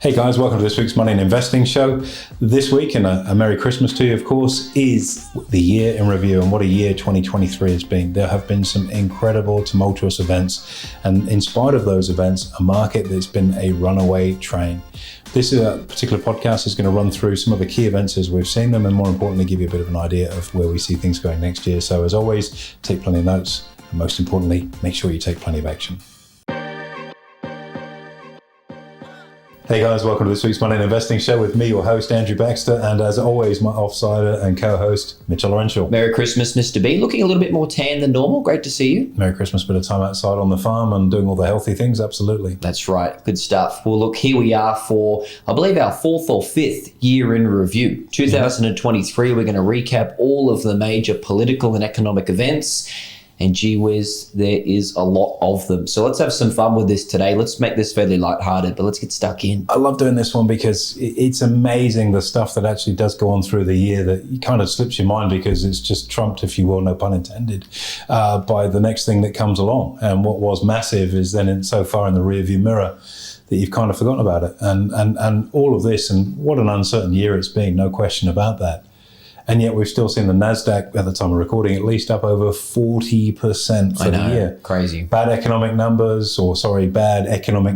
Hey guys, welcome to this week's Money and Investing Show. This week, and a Merry Christmas to you, of course, is the year in review, and what a year 2023 has been. There have been some incredible, tumultuous events, and in spite of those events, a market that's been a runaway train. This particular podcast is going to run through some of the key events as we've seen them, and more importantly, give you a bit of an idea of where we see things going next year. So as always, take plenty of notes, and most importantly, make sure you take plenty of action. Hey guys, welcome to this week's Money and Investing Show with me, your host, Andrew Baxter, and as always, my offsider and co-host, Mitch Olarenshaw. Merry Christmas, Mr. B. Looking a little bit more tan than normal. Great to see you. Merry Christmas, bit of time outside on the farm and doing all the healthy things, absolutely. That's right. Good stuff. Well, look, here we are for, I believe, our fourth or fifth year in review. 2023, we're going to recap all of the major political and economic events. And gee whiz, there is a lot of them. So let's have some fun with this today. Let's make this fairly lighthearted, but let's get stuck in. I love doing this one because it's amazing the stuff that actually does go on through the year that kind of slips your mind because it's just trumped, if you will, no pun intended, by the next thing that comes along. And what was massive is then so far in the rearview mirror that you've kind of forgotten about it. And all of this, and what an uncertain year it's been, no question about that. And yet we've still seen the NASDAQ, at the time of recording, at least up over 40% for the year. Crazy. Bad economic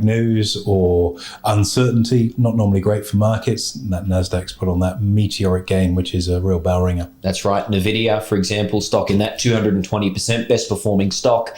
news or uncertainty, not normally great for markets. And that NASDAQ's put on that meteoric gain, which is a real bell ringer. That's right. NVIDIA, for example, stock in that 220%, best performing stock.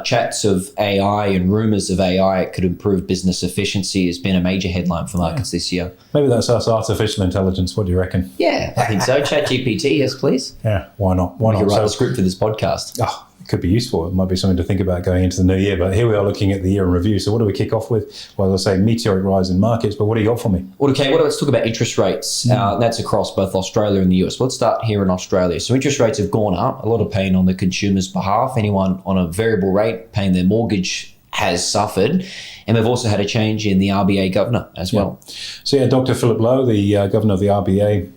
Chats of AI and rumors of AI could improve business efficiency has been a major headline for markets this year. Maybe that's us artificial intelligence. What do you reckon? Yeah, I think so. ChatGPT, yes, please. Yeah, why not? Why not? You could write a script for this podcast. It could be useful. It might be something to think about going into the new year. But here we are looking at the year in review. So what do we kick off with? Well, let's say meteoric rise in markets. But what do you got for me? Well, okay, let's talk about interest rates. That's across both Australia and the US. Let's start here in Australia. So interest rates have gone up. A lot of pain on the consumer's behalf. Anyone on a variable rate paying their mortgage has suffered. And we've also had a change in the RBA governor as well. So Dr. Philip Lowe, the governor of the RBA,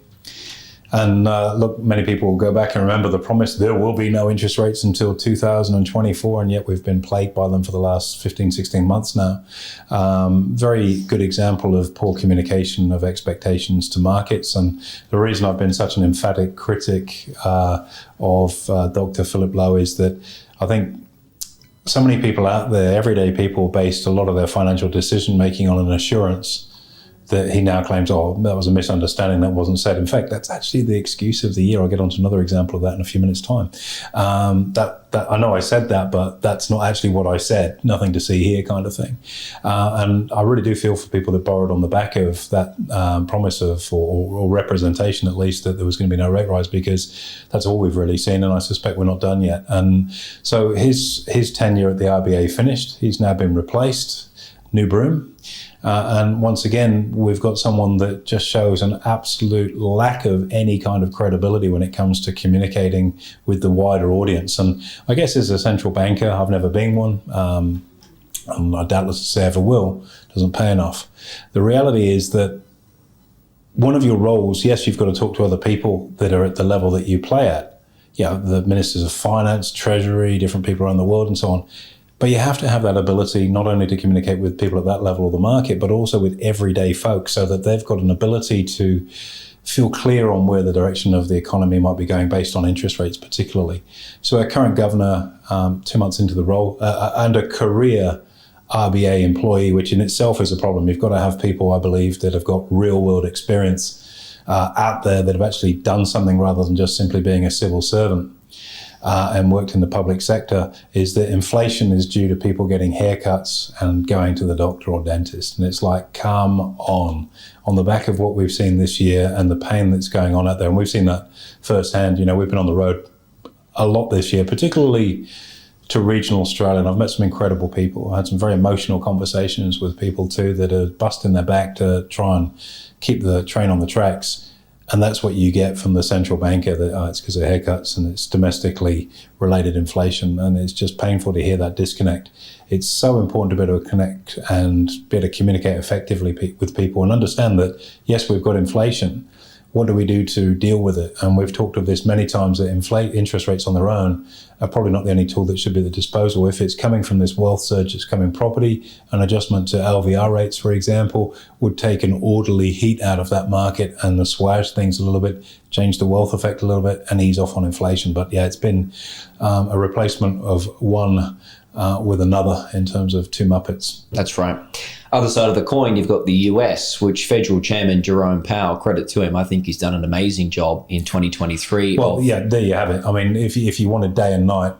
and look, many people will go back and remember the promise there will be no interest rates until 2024, and yet we've been plagued by them for the last 15, 16 months now. Very good example of poor communication of expectations to markets, and the reason I've been such an emphatic critic of Dr. Philip Lowe is that I think so many people out there, everyday people, based a lot of their financial decision-making on an assurance that he now claims, that was a misunderstanding, that wasn't said. In fact, that's actually the excuse of the year. I'll get onto another example of that in a few minutes' time. That I know I said that, but that's not actually what I said. Nothing to see here kind of thing. And I really do feel for people that borrowed on the back of that promise of, or representation at least, that there was going to be no rate rise, because that's all we've really seen, and I suspect we're not done yet. And so his tenure at the RBA finished. He's now been replaced, new broom. And once again, we've got someone that just shows an absolute lack of any kind of credibility when it comes to communicating with the wider audience. And I guess as a central banker, I've never been one, and I doubtless say ever will, doesn't pay enough. The reality is that one of your roles, yes, you've got to talk to other people that are at the level that you play at. The ministers of finance, treasury, different people around the world and so on. But you have to have that ability not only to communicate with people at that level of the market, but also with everyday folks, so that they've got an ability to feel clear on where the direction of the economy might be going based on interest rates particularly. So our current governor, 2 months into the role, and a career RBA employee, which in itself is a problem. You've got to have people, I believe, that have got real world experience out there, that have actually done something rather than just simply being a civil servant. And worked in the public sector, is that inflation is due to people getting haircuts and going to the doctor or dentist. And it's like, come on the back of what we've seen this year and the pain that's going on out there. And we've seen that firsthand. We've been on the road a lot this year, particularly to regional Australia. And I've met some incredible people. I had some very emotional conversations with people too that are busting their back to try and keep the train on the tracks. And that's what you get from the central banker, that it's because of haircuts and it's domestically related inflation. And it's just painful to hear that disconnect. It's so important to be able to connect and be able to communicate effectively with people and understand that, yes, we've got inflation. what do we do to deal with it? And we've talked of this many times, that interest rates on their own are probably not the only tool that should be at the disposal. If it's coming from this wealth surge that's coming property, an adjustment to LVR rates, for example, would take an orderly heat out of that market and assuage things a little bit, change the wealth effect a little bit, and ease off on inflation. But yeah, it's been a replacement of one with another in terms of two Muppets. That's right. Other side of the coin, you've got the US, which Federal Chairman Jerome Powell, credit to him, I think he's done an amazing job in 2023. Well, yeah, there you have it. I mean, if you wanted day and night,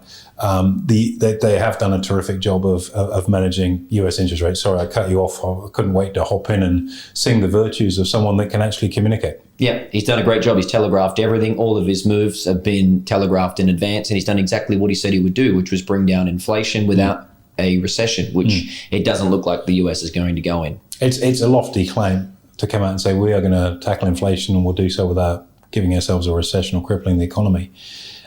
they have done a terrific job of managing US interest rates. Sorry, I cut you off. I couldn't wait to hop in and sing the virtues of someone that can actually communicate. Yeah, he's done a great job. He's telegraphed everything. All of his moves have been telegraphed in advance, and he's done exactly what he said he would do, which was bring down inflation without a recession, which it doesn't look like the US is going to go in. It's a lofty claim to come out and say we are going to tackle inflation and we'll do so without giving ourselves a recession or crippling the economy.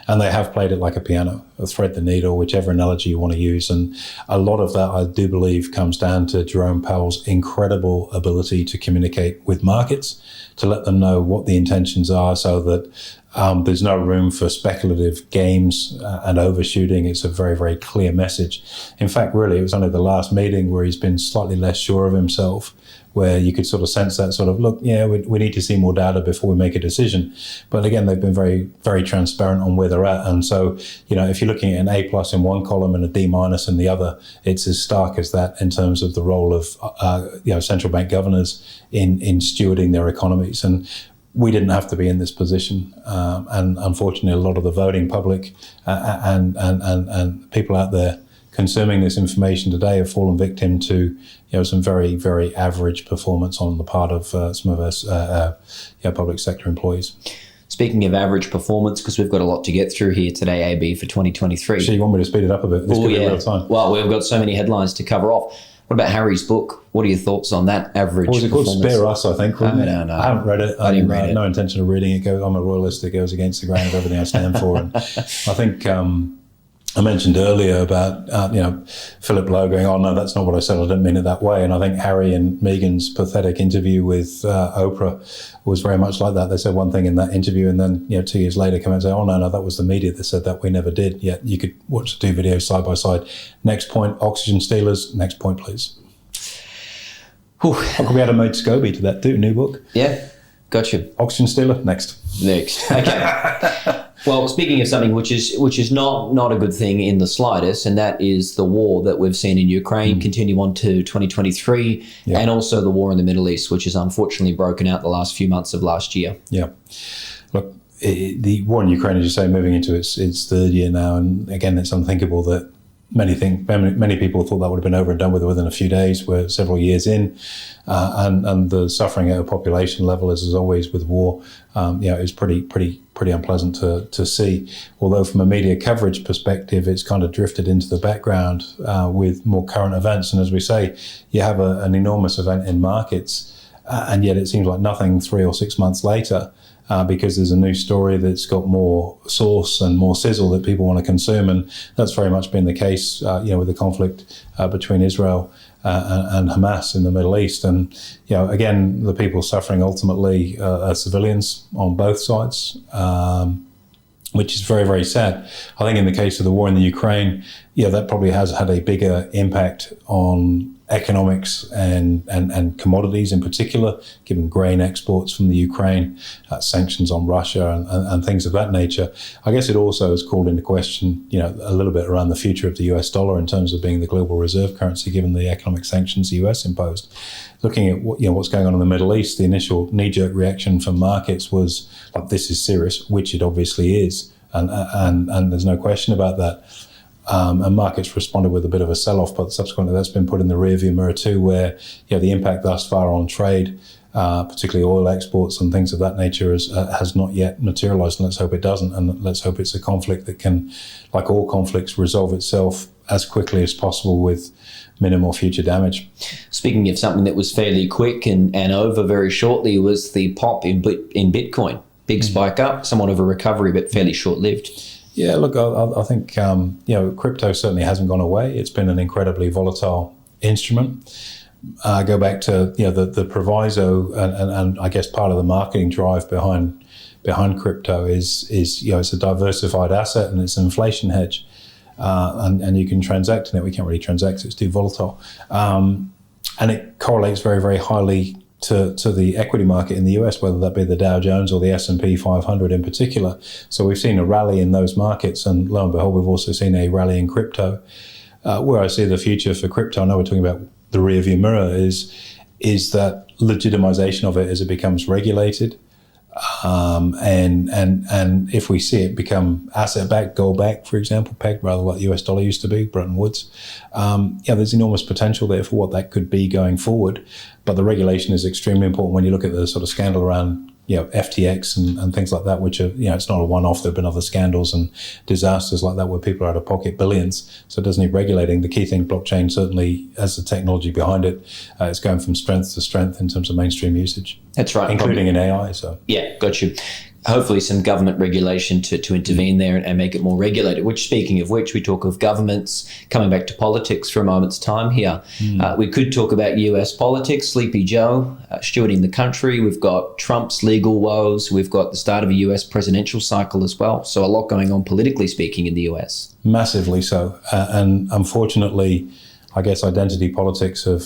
And they have played it like a piano, or thread the needle, whichever analogy you want to use. And a lot of that, I do believe, comes down to Jerome Powell's incredible ability to communicate with markets, to let them know what the intentions are so that there's no room for speculative games and overshooting. It's a very, very clear message. In fact, really, it was only the last meeting where he's been slightly less sure of himself, where you could sort of sense that sort of, look, yeah, we need to see more data before we make a decision. But again, they've been very, very transparent on where they're at. And so, if you're looking at an A+ in one column and a D- in the other, it's as stark as that in terms of the role of, central bank governors in stewarding their economies. And we didn't have to be in this position. And unfortunately, a lot of the voting public and people out there consuming this information today have fallen victim to some very, very average performance on the part of some of us public sector employees. Speaking of average performance, because we've got a lot to get through here today, AB, for 2023. So you want me to speed it up a bit? This could be real time. Well, we've got so many headlines to cover off. What about Harry's book? What are your thoughts on that average performance? What was it called? Spare Us, I think. I don't know. I haven't read it. I didn't read it. No intention of reading it. I'm a royalist that goes against the grain of everything I stand for. And I think I mentioned earlier about Philip Lowe going, oh no, that's not what I said, I didn't mean it that way. And I think Harry and Meghan's pathetic interview with Oprah was very much like that. They said one thing in that interview, and then 2 years later come out and say, oh no, that was the media that said that, we never did. Yet you could watch the two videos side by side. Next point, oxygen stealers. Next point, please. I could be able to make Scobie to that too, new book. Yeah, gotcha. Oxygen stealer. Next. Okay. Well, speaking of something which is not a good thing in the slightest, and that is the war that we've seen in Ukraine continue on to 2023, and also the war in the Middle East, which has unfortunately broken out the last few months of last year. Yeah. Look, the war in Ukraine, as you say, moving into its third year now, and again, it's unthinkable that many people thought that would have been over and done with within a few days. We're several years in, and the suffering at a population level, as is always with war, is pretty unpleasant to see. Although from a media coverage perspective, it's kind of drifted into the background with more current events. And as we say, you have an enormous event in markets, and yet it seems like nothing 3 or 6 months later. Because there's a new story that's got more sauce and more sizzle that people want to consume. And that's very much been the case, with the conflict between Israel and Hamas in the Middle East. And, again, the people suffering ultimately are civilians on both sides, which is very, very sad. I think in the case of the war in the Ukraine, that probably has had a bigger impact on economics and commodities in particular, given grain exports from the Ukraine, sanctions on Russia and things of that nature. I guess it also has called into question, a little bit around the future of the US dollar in terms of being the global reserve currency, given the economic sanctions the US imposed. Looking at what's going on in the Middle East, the initial knee-jerk reaction from markets was like, this is serious, which it obviously is, and there's no question about that. And markets responded with a bit of a sell-off, but subsequently that's been put in the rearview mirror too, where the impact thus far on trade, particularly oil exports and things of that nature, has not yet materialized. And let's hope it doesn't, and let's hope it's a conflict that can, like all conflicts, resolve itself as quickly as possible with minimal future damage. Speaking of something that was fairly quick and over very shortly, was the pop in Bitcoin. Big spike up, somewhat of a recovery, but fairly short-lived. Yeah, look, I think, crypto certainly hasn't gone away. It's been an incredibly volatile instrument. go back to the proviso and I guess part of the marketing drive behind crypto is it's a diversified asset and it's an inflation hedge, and you can transact in it. We can't really transact; it's too volatile, and it correlates very, very highly to the equity market in the US, whether that be the Dow Jones or the S&P 500 in particular. So we've seen a rally in those markets, and lo and behold, we've also seen a rally in crypto. Where I see the future for crypto, I know we're talking about the rearview mirror, is that legitimization of it as it becomes regulated. And if we see it become asset-backed, gold-backed, for example, pegged rather like the US dollar used to be, Bretton Woods, there's enormous potential there for what that could be going forward. But the regulation is extremely important when you look at the sort of scandal around FTX and things like that, which are, it's not a one-off. There have been other scandals and disasters like that where people are out of pocket billions. So it doesn't need regulating. The key thing, blockchain certainly has the technology behind it. It's going from strength to strength in terms of mainstream usage. That's right. Including in AI. So yeah, got you. Hopefully some government regulation to intervene there and make it more regulated, which, speaking of which, we talk of governments, coming back to politics for a moment's time here. We could talk about US politics, Sleepy Joe stewarding the country. We've got Trump's legal woes. We've got the start of a US presidential cycle as well. So a lot going on politically speaking in the US. Massively so. And unfortunately, I guess identity politics are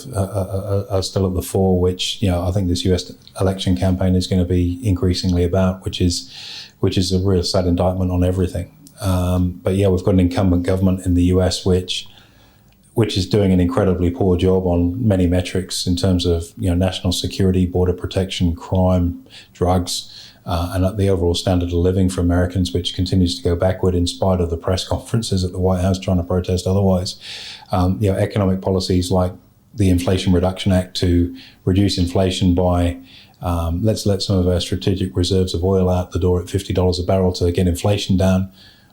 still at the fore, which I think this US election campaign is going to be increasingly about, which is a real sad indictment on everything. But we've got an incumbent government in the US which is doing an incredibly poor job on many metrics in terms of national security, border protection, crime, drugs. And the overall standard of living for Americans, which continues to go backward in spite of the press conferences at the White House trying to protest otherwise. Economic policies like the Inflation Reduction Act to reduce inflation by let's let some of our strategic reserves of oil out the door at $50 a barrel to get inflation down.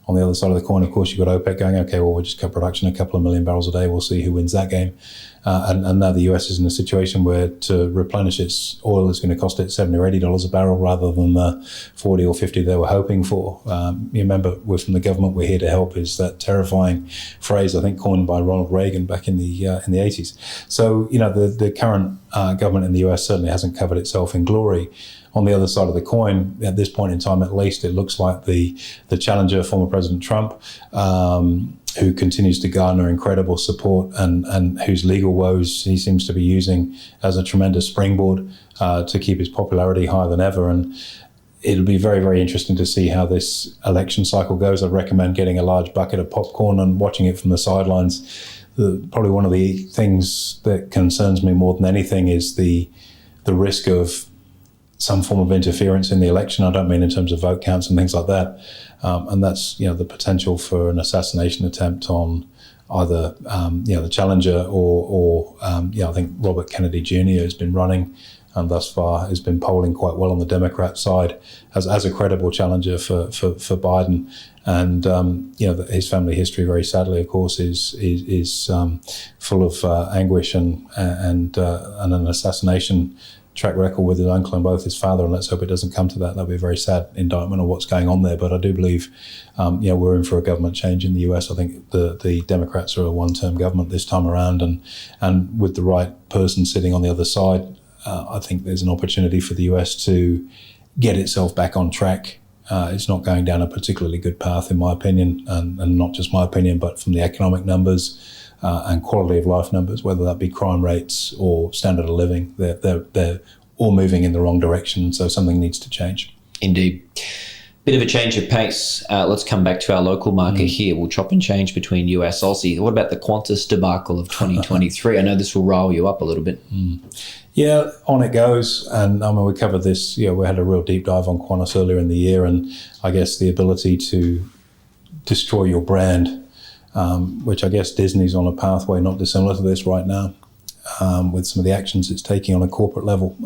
On the other side of the coin, of course, you've got OPEC going, okay, well, we'll just cut production a couple of million barrels a day. We'll see who wins that game. And now the US is in a situation where to replenish its oil is going to cost it $70 or $80 a barrel rather than the 40 or 50 they were hoping for. You remember, we're from the government, we're here to help is that terrifying phrase, I think, coined by Ronald Reagan back in the 80s. So, the current government in the US certainly hasn't covered itself in glory. On the other side of the coin, at this point in time, at least, it looks like the challenger, former President Trump, who continues to garner incredible support and whose legal woes he seems to be using as a tremendous springboard to keep his popularity higher than ever. And it'll be very, very interesting to see how this election cycle goes. I'd recommend getting a large bucket of popcorn and watching it from the sidelines. Probably one of the things that concerns me more than anything is the risk of some form of interference in the election. I don't mean in terms of vote counts and things like that. And that's, the potential for an assassination attempt on either, the challenger or I think Robert Kennedy Jr. has been running and thus far has been polling quite well on the Democrat side as a credible challenger for Biden. And, his family history, very sadly, of course, is full of anguish and an assassination track record with his uncle and both his father, and let's hope it doesn't come to that. That'll be a very sad indictment of what's going on there. But I do believe, we're in for a government change in the US. I think the Democrats are a one-term government this time around, and with the right person sitting on the other side, I think there's an opportunity for the US to get itself back on track. It's not going down a particularly good path, in my opinion, and not just my opinion, but from the economic numbers. And quality of life numbers, whether that be crime rates or standard of living, they're all moving in the wrong direction. So something needs to change. Indeed. Bit of a change of pace. Let's come back to our local market here. We'll chop and change between US, Aussie. What about the QANTAS debacle of 2023? I know this will rile you up a little bit. Yeah, on it goes. And we covered this. We had a real deep dive on QANTAS earlier in the year. And I guess the ability to destroy your brand, which I guess Disney's on a pathway not dissimilar to this right now, with some of the actions it's taking on a corporate level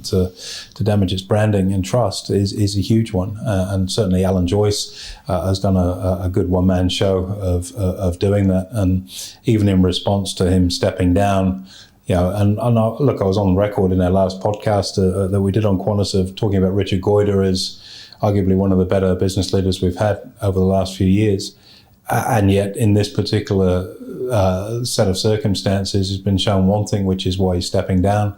to damage its branding and trust is a huge one. And certainly Alan Joyce has done a good one-man show of doing that. And even in response to him stepping down, and I was on record in our last podcast that we did on QANTAS of talking about Richard Goyder as arguably one of the better business leaders we've had over the last few years. And yet, in this particular set of circumstances, he's been shown one thing, which is why he's stepping down.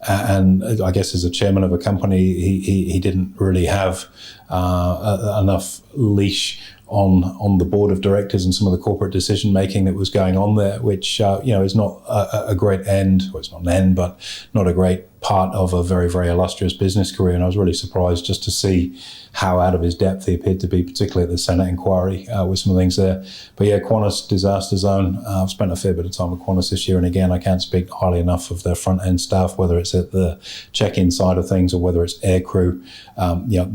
And I guess as a chairman of a company, he didn't really have enough leash on the board of directors and some of the corporate decision making that was going on there, which is not a great end. Well, it's not an end, but not a great part of a very, very illustrious business career. And I was really surprised just to see how out of his depth he appeared to be, particularly at the Senate inquiry with some of the things there. But yeah, QANTAS disaster zone. I've spent a fair bit of time with QANTAS this year, and again, I can't speak highly enough of their front end staff, whether it's at the check-in side of things or whether it's air crew. They're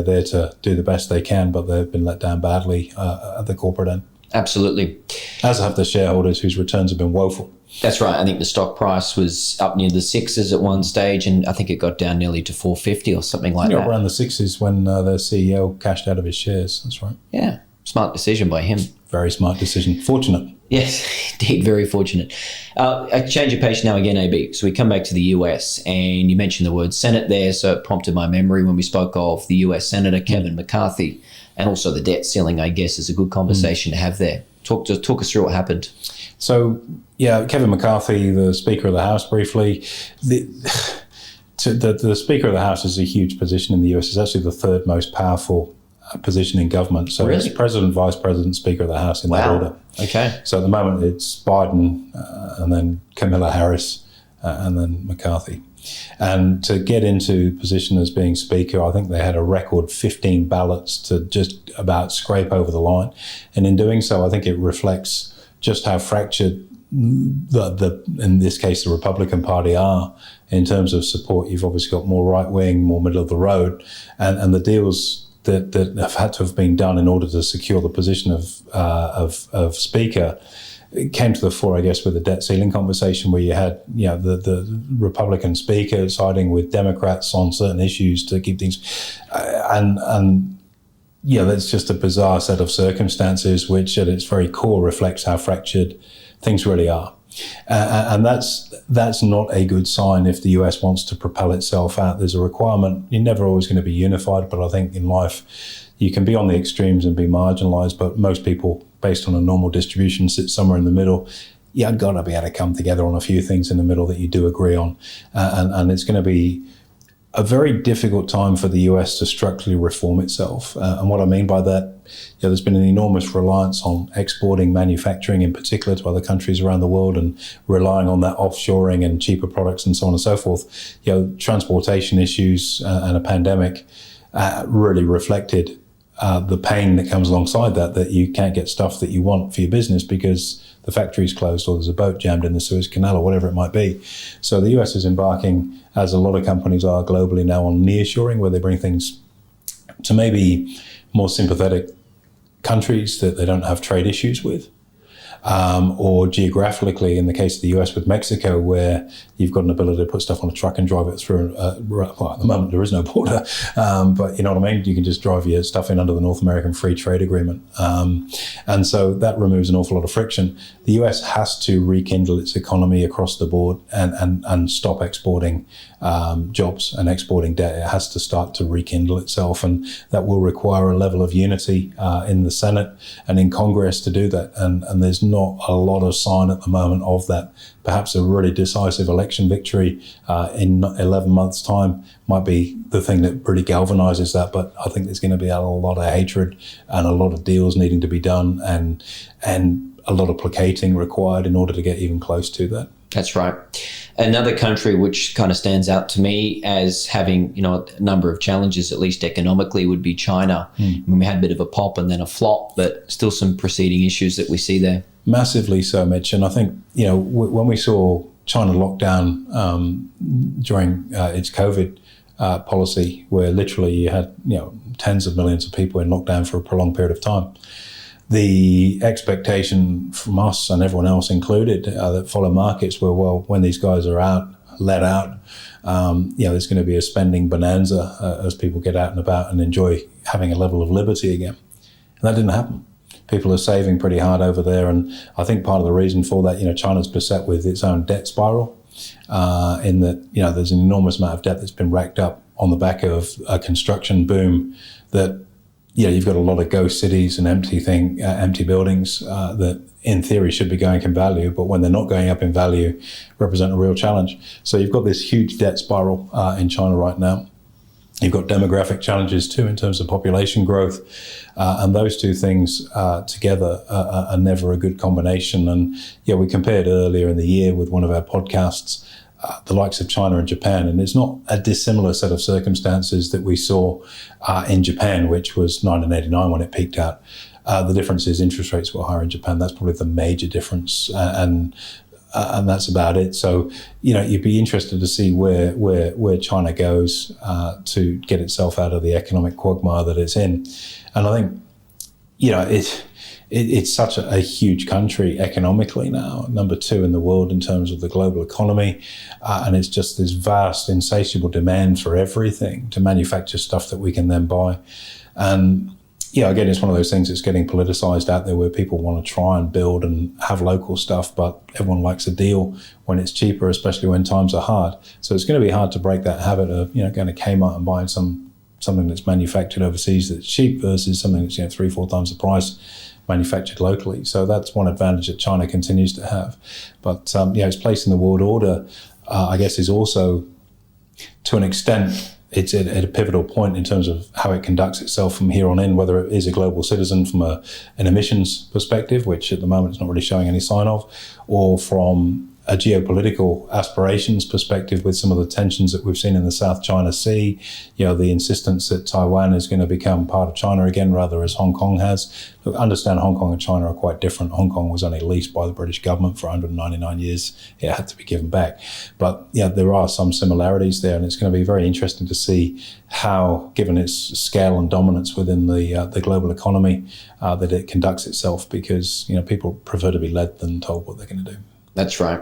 there to do the best they can, but they've been let down badly at the corporate end. Absolutely. As have the shareholders whose returns have been woeful. That's right. I think the stock price was up near the sixes at one stage, and I think it got down nearly to 450 or something like that. Around the sixes when their CEO cashed out of his shares. That's right. Yeah. Smart decision by him. Very smart decision. Fortunate. Yes, indeed. Very fortunate. I change of pace now again, AB. So we come back to the US, and you mentioned the word Senate there, so it prompted my memory when we spoke of the US Senator Kevin McCarthy, and also the debt ceiling, I guess, is a good conversation to have there. Talk us through what happened. So, yeah, Kevin McCarthy, the Speaker of the House, briefly. The Speaker of the House is a huge position in the US. It's actually the third most powerful position in government. So really? It's President, Vice President, Speaker of the House in that order. Okay. So at the moment it's Biden and then Kamala Harris and then McCarthy. And to get into position as being Speaker, I think they had a record 15 ballots to just about scrape over the line. And in doing so, I think it reflects just how fractured in this case, the Republican Party are in terms of support. You've obviously got more right-wing, more middle of the road, and the deals that have had to have been done in order to secure the position of Speaker. It came to the fore, I guess, with the debt ceiling conversation, where you had, the Republican Speaker siding with Democrats on certain issues to keep things, that's just a bizarre set of circumstances, which at its very core reflects how fractured things really are. And that's not a good sign if the US wants to propel itself out. There's a requirement. You're never always going to be unified, but I think in life you can be on the extremes and be marginalized, but most people, based on a normal distribution, sit somewhere in the middle. You've got to be able to come together on a few things in the middle that you do agree on. And it's going to be a very difficult time for the US to structurally reform itself. And what I mean by that, there's been an enormous reliance on exporting manufacturing in particular to other countries around the world and relying on that offshoring and cheaper products and so on and so forth. Transportation issues and a pandemic really reflected the pain that comes alongside that you can't get stuff that you want for your business because the factory's closed or there's a boat jammed in the Suez Canal or whatever it might be. So the US is embarking, as a lot of companies are globally now, on nearshoring, where they bring things to maybe more sympathetic countries that they don't have trade issues with. Or geographically, in the case of the US with Mexico, where you've got an ability to put stuff on a truck and drive it through. Well, at the moment, there is no border, but you know what I mean? You can just drive your stuff in under the North American Free Trade Agreement. And so that removes an awful lot of friction. The US has to rekindle its economy across the board and stop exporting jobs and exporting debt. It has to start to rekindle itself, and that will require a level of unity in the Senate and in Congress to do that. And there's not a lot of sign at the moment of that. Perhaps a really decisive election victory in 11 months' time might be the thing that really galvanizes that. But I think there's going to be a lot of hatred and a lot of deals needing to be done and a lot of placating required in order to get even close to that. That's right. Another country which kind of stands out to me as having, a number of challenges, at least economically, would be China. We had a bit of a pop and then a flop, but still some preceding issues that we see there. Massively so, Mitch. And I think, when we saw China lock down during its COVID policy, where literally you had, tens of millions of people in lockdown for a prolonged period of time, the expectation from us and everyone else included that follow markets were, well, when these guys are let out, there's going to be a spending bonanza as people get out and about and enjoy having a level of liberty again. And that didn't happen. People are saving pretty hard over there. And I think part of the reason for that, China's beset with its own debt spiral in that, there's an enormous amount of debt that's been racked up on the back of a construction boom that you've got a lot of ghost cities and empty buildings that in theory should be going up in value, but when they're not going up in value, represent a real challenge. So you've got this huge debt spiral in China right now. You've got demographic challenges too in terms of population growth, and those two things together are never a good combination. And we compared earlier in the year with one of our podcasts the likes of China and Japan, and it's not a dissimilar set of circumstances that we saw in Japan, which was 1989 when it peaked out. The difference is interest rates were higher in Japan. That's probably the major difference, and that's about it. So, you'd be interested to see where China goes to get itself out of the economic quagmire that it's in. And I think, it's such a huge country economically now, number 2 in the world in terms of the global economy. And it's just this vast, insatiable demand for everything to manufacture stuff that we can then buy. And again, it's one of those things that's getting politicized out there where people want to try and build and have local stuff, but everyone likes a deal when it's cheaper, especially when times are hard. So it's going to be hard to break that habit of, going to Kmart and buying something that's manufactured overseas that's cheap versus something that's 3-4 times the price manufactured locally. So that's one advantage that China continues to have. But its place in the world order, I guess, is also, to an extent, it's at a pivotal point in terms of how it conducts itself from here on in, whether it is a global citizen from an emissions perspective, which at the moment is not really showing any sign of, or from a geopolitical aspirations perspective with some of the tensions that we've seen in the South China Sea, the insistence that Taiwan is going to become part of China again, rather as Hong Kong has. Look, understand Hong Kong and China are quite different. Hong Kong was only leased by the British government for 199 years. It had to be given back. But there are some similarities there, and it's going to be very interesting to see how, given its scale and dominance within the global economy, that it conducts itself, because people prefer to be led than told what they're going to do. That's right.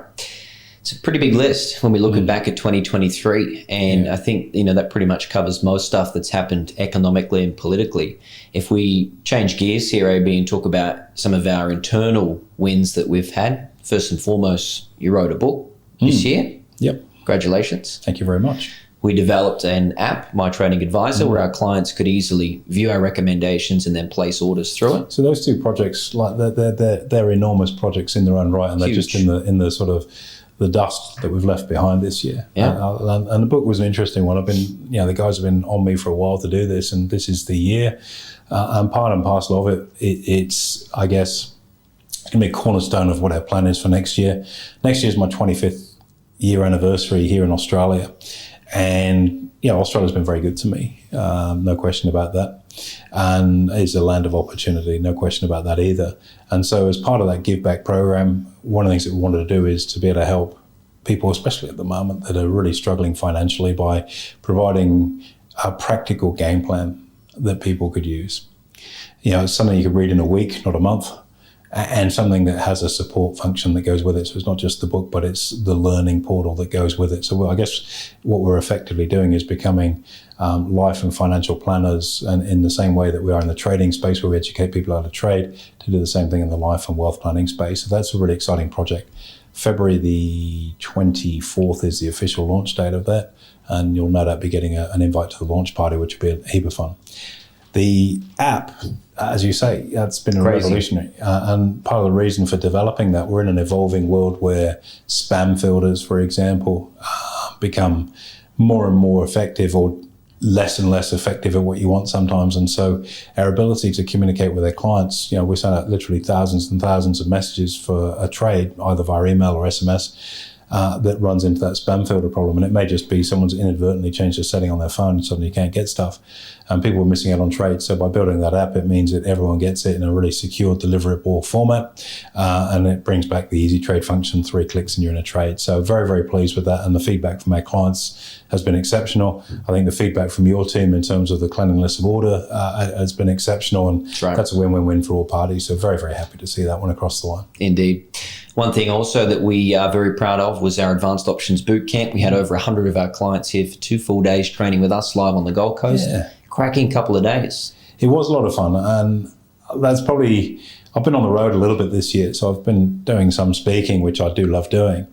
It's a pretty big list when we look back at 2023. And I think, that pretty much covers most stuff that's happened economically and politically. If we change gears here, AB, and talk about some of our internal wins that we've had, first and foremost, you wrote a book this year. Yep. Congratulations. Thank you very much. We developed an app, MyTradingAdvisor, where our clients could easily view our recommendations and then place orders through it. So those 2 projects, they're enormous projects in their own right, and they're just in the sort of the dust that we've left behind this year. Yeah. And the book was an interesting one. I've been, the guys have been on me for a while to do this, and this is the year. And part and parcel of it, it's, I guess, it's going to be a cornerstone of what our plan is for next year. Next year is my 25th year anniversary here in Australia. And, Australia's been very good to me, no question about that. And it's a land of opportunity, no question about that either. And so as part of that Give Back program, one of the things that we wanted to do is to be able to help people, especially at the moment, that are really struggling financially, by providing a practical game plan that people could use. It's something you could read in a week, not a month, and something that has a support function that goes with it. So it's not just the book, but it's the learning portal that goes with it. So I guess what we're effectively doing is becoming life and financial planners, and in the same way that we are in the trading space where we educate people how to trade, to do the same thing in the life and wealth planning space. So that's a really exciting project. February the 24th is the official launch date of that, and you'll no doubt be getting an invite to the launch party, which will be a heap of fun. The app, as you say, it's been revolutionary. And part of the reason for developing that, we're in an evolving world where spam filters, for example, become more and more effective, or less and less effective at what you want sometimes. And so our ability to communicate with our clients, we send out literally thousands and thousands of messages for a trade, either via email or SMS, that runs into that spam filter problem. And it may just be someone's inadvertently changed a setting on their phone and suddenly you can't get stuff. And people are missing out on trades. So by building that app, it means that everyone gets it in a really secure, deliverable format. And it brings back the easy trade function, 3 clicks and you're in a trade. So very, very pleased with that. And the feedback from our clients has been exceptional. I think the feedback from your team in terms of the cleanliness of order has been exceptional. And that's a win-win-win for all parties. So very, very happy to see that one across the line. Indeed. One thing also that we are very proud of was our Advanced Options Bootcamp. We had over 100 of our clients here for 2 full days training with us live on the Gold Coast. Yeah. Cracking couple of days. It was a lot of fun. And that's probably, I've been on the road a little bit this year. So I've been doing some speaking, which I do love doing,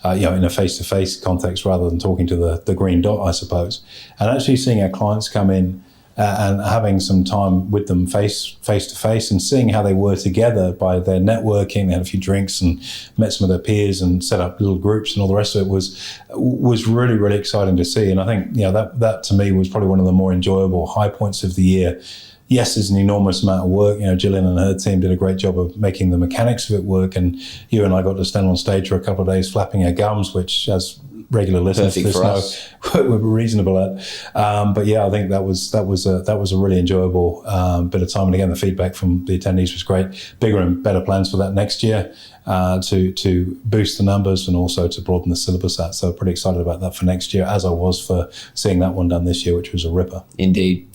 in a face-to-face context rather than talking to the green dot, I suppose. And actually seeing our clients come in and having some time with them face to face and seeing how they were together by their networking. They had a few drinks and met some of their peers and set up little groups and all the rest of it was really, really exciting to see. And I think, that to me was probably one of the more enjoyable high points of the year. Yes, there's an enormous amount of work. Gillian and her team did a great job of making the mechanics of it work. And you and I got to stand on stage for a couple of days flapping our gums, which, as regular listeners to this know, we're reasonable at. But yeah, I think that was a really enjoyable bit of time. And again, the feedback from the attendees was great. Bigger and better plans for that next year to boost the numbers and also to broaden the syllabus out. So pretty excited about that for next year, as I was for seeing that one done this year, which was a ripper. Indeed.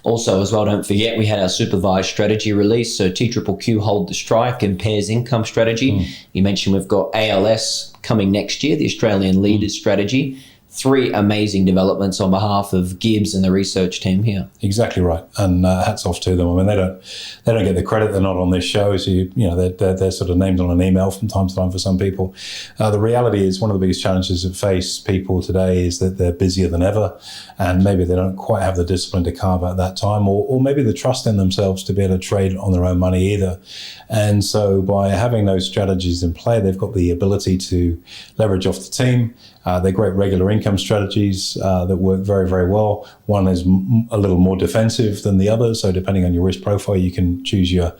Also, as well, don't forget, we had our supervised strategy release. So TQQQ Hold the Strike and Pairs Income Strategy. You mentioned we've got ALS coming next year, the Australian Leaders Strategy. 3 amazing developments on behalf of Gibbs and the research team here. Exactly right, and hats off to them. I mean, they don't get the credit. They're not on this show, so they're sort of named on an email from time to time for some people. The reality is one of the biggest challenges that face people today is that they're busier than ever, and maybe they don't quite have the discipline to carve out that time, or maybe the trust in themselves to be able to trade on their own money either. And so by having those strategies in play, they've got the ability to leverage off the team. They're great regular income strategies that work very, very well. One is a little more defensive than the other, so depending on your risk profile, you can choose your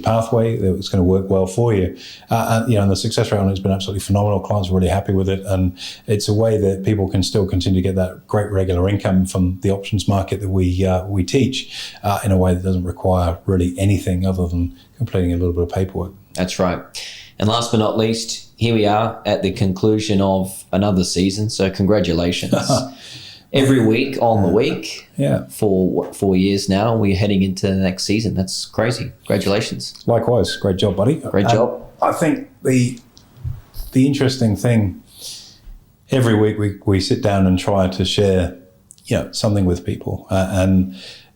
pathway that's going to work well for you. And the success rate on it has been absolutely phenomenal. Clients are really happy with it, and it's a way that people can still continue to get that great regular income from the options market that we teach in a way that doesn't require really anything other than completing a little bit of paperwork. That's right. And last but not least, here we are at the conclusion of another season. So congratulations. Every week on the week for 4 years now, we're heading into the next season. That's crazy. Congratulations. Likewise. Great job, buddy. Great job. I think the interesting thing, every week we sit down and try to share something with people.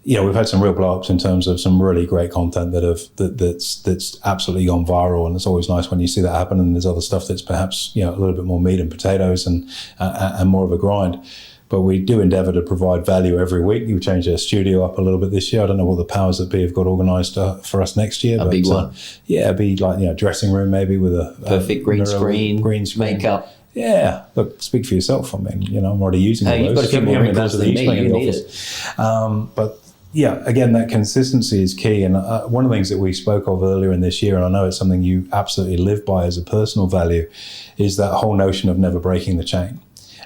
We've had some real blow-ups in terms of some really great content that's absolutely gone viral, and it's always nice when you see that happen. And there's other stuff that's perhaps a little bit more meat and potatoes and more of a grind. But we do endeavour to provide value every week. We've changed our studio up a little bit this year. I don't know what the powers that be have got organised for us next year. A big one. It'd be like dressing room maybe with a perfect green screen, makeup. Yeah, look, speak for yourself. I mean, I'm already using all those. You've got a few more wrinkles than me. You need it. But yeah, again, that consistency is key. And one of the things that we spoke of earlier in this year, and I know it's something you absolutely live by as a personal value, is that whole notion of never breaking the chain.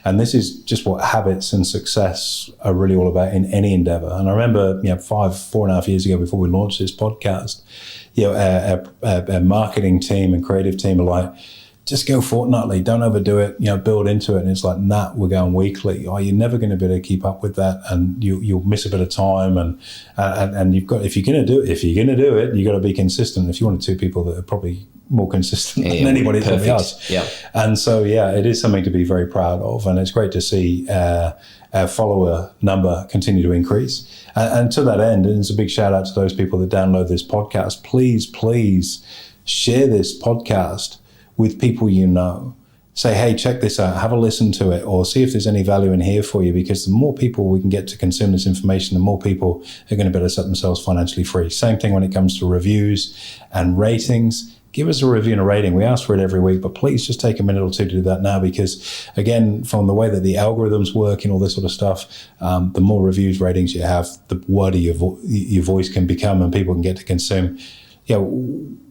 And this is just what habits and success are really all about in any endeavor. And I remember, 4.5 years ago, before we launched this podcast, our marketing team and creative team are like, just go fortnightly, don't overdo it, build into it. And it's like, nah, we're going weekly. Oh, you're never going to be able to keep up with that, and you'll miss a bit of time. And you've got, if you're going to do it, you've got to be consistent. If you wanted 2 people that are probably more consistent than anybody, it's going to be us. Yeah. And so, it is something to be very proud of, and it's great to see our follower number continue to increase. And to that end, and it's a big shout out to those people that download this podcast. Please share this podcast with people you know. Say, hey, check this out, have a listen to it, or see if there's any value in here for you, because the more people we can get to consume this information, the more people are going to be able to set themselves financially free. Same thing when it comes to reviews and ratings. Give us a review and a rating. We ask for it every week, but please just take a minute or 2 to do that now, because again, from the way that the algorithms work and all this sort of stuff, the more reviews, ratings you have, the wider your voice can become and people can get to consume.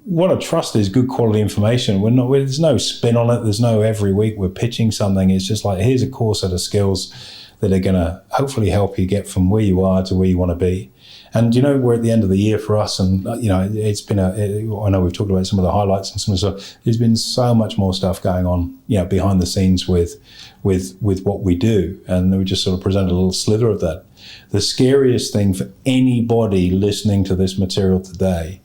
What I trust is good quality information. There's no spin on it. There's no every week we're pitching something. It's just like, here's a core set of skills that are going to hopefully help you get from where you are to where you want to be. And, we're at the end of the year for us, and, it's been I know we've talked about some of the highlights and some of the stuff. There's been so much more stuff going on, behind the scenes with what we do. And we just sort of presented a little slither of that. The scariest thing for anybody listening to this material today,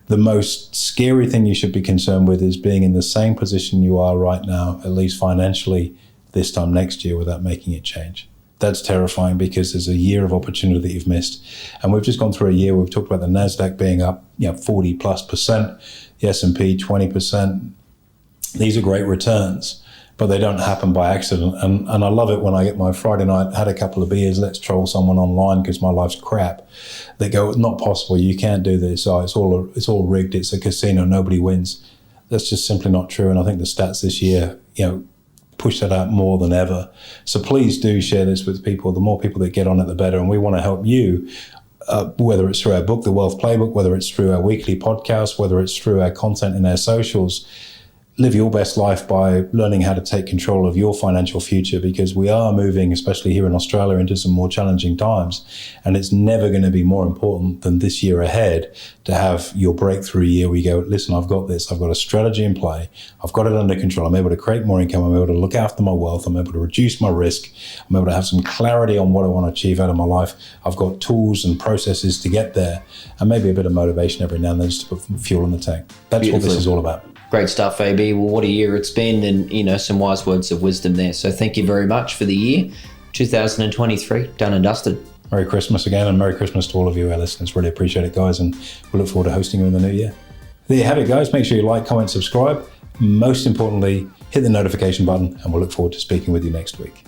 the most scary thing you should be concerned with, is being in the same position you are right now, at least financially, this time next year without making it change. That's terrifying, because there's a year of opportunity that you've missed. And we've just gone through a year, we've talked about the NASDAQ being up 40+%, the S&P 20%. These are great returns. but they don't happen by accident. And I love it when I get my Friday night, had a couple of beers, let's troll someone online because my life's crap. They go, not possible, you can't do this. Oh, it's all rigged, it's a casino, nobody wins. That's just simply not true. And I think the stats this year, push that out more than ever. So please do share this with people. The more people that get on it, the better. And we want to help you, whether it's through our book, The Wealth Playbook, whether it's through our weekly podcast, whether it's through our content in our socials. Live your best life by learning how to take control of your financial future, because we are moving, especially here in Australia, into some more challenging times. And it's never going to be more important than this year ahead to have your breakthrough year where you go, listen, I've got this. I've got a strategy in play. I've got it under control. I'm able to create more income. I'm able to look after my wealth. I'm able to reduce my risk. I'm able to have some clarity on what I want to achieve out of my life. I've got tools and processes to get there, and maybe a bit of motivation every now and then just to put fuel in the tank. That's what this is all about. Great stuff, AB. Well, what a year it's been, and some wise words of wisdom there. So thank you very much for the year 2023, done and dusted. Merry Christmas again, and Merry Christmas to all of you, our listeners. Really appreciate it, guys, and we look forward to hosting you in the new year. There you have it, guys. Make sure you like, comment, subscribe. Most importantly, hit the notification button, and we'll look forward to speaking with you next week.